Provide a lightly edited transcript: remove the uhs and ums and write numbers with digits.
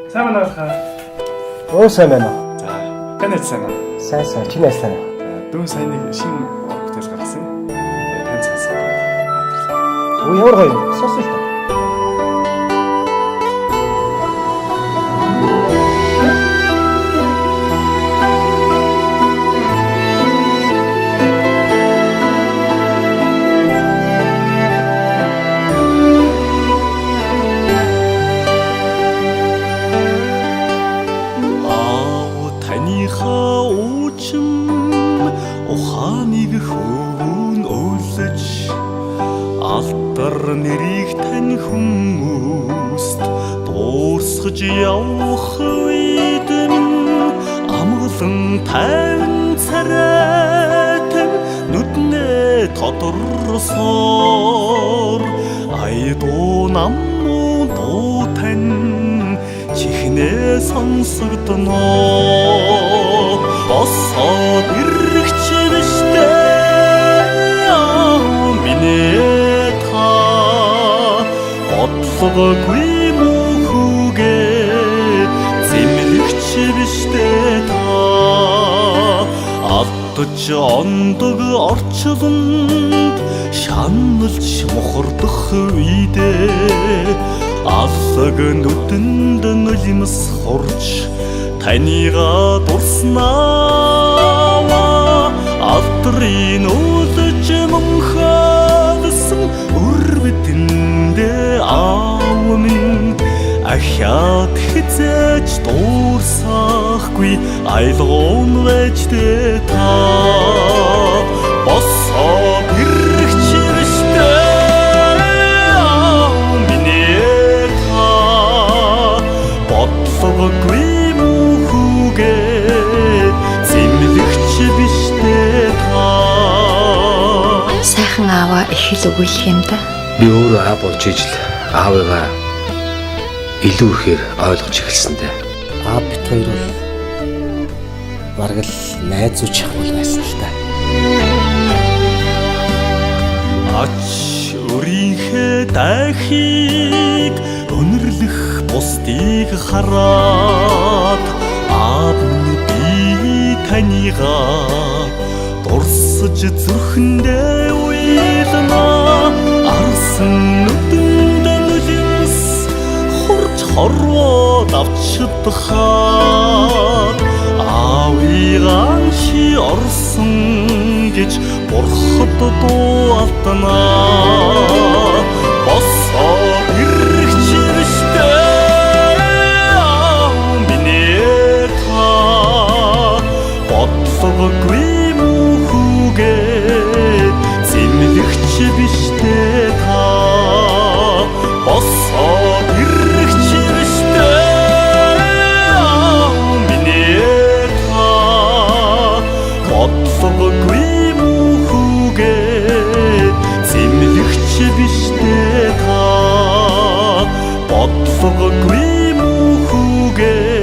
Сайн байна уу хаа? Оо сайн байна. За, танайд сайн уу? Сайн чи найслаа. Дүүн сайн нэг шинэ бүтээл гаргасан. Тань цаас. Оо ямар гоё юм. Сосол та. Алтар нэрийг тань хүмүүст дуусгаж явах үед амгалан тайван царайтан нүднээ тодорсоор айдуу намуу дуу тань чихнээ сонсогдноо босоод ирэх чивштэй бодлогогүй мөхөгээ зэмлэгч биштэй та алдаж ондог орчлонд шаналж мухардах үедээ аллаг нүдэнд нулимс хурж танига дурснаа алтрын үүдж мөнхөдсөн үрвэтэндээ аавмын ахяд хизэж дуурсахгүй айлгуун вэжтэй та босоод ирэх чивштэй миний та бодлогогүй мөхөгээ зэмлэгч биштэй та сайхан ааваа их л өгүүлэх юм да. Би өөрөө аав болж ижил аавыгаа илүү ихээр ойлгож эхэлсэндээ. Аав бит хоёр бол бараг л найзууч хавал байсан л та. Ач өрийнхээ дахийг өнөрлөх бусдыг хараад аав минь би танигаа дурсаж зүрхэндээ уйлнаа арсан нүдэнд нулимс хурж хорвоод авчдахад аавыгаа чи орсон гэж бурхад дуу алднаа босоод ирэх чивштэй миний та бодлогогүй зэмлэгч биштэй та босоод ирэх чивштэй миний та бодлогогүй мөхөгээ зэмлэгч биштэй та бодлогогүй мөхөгээ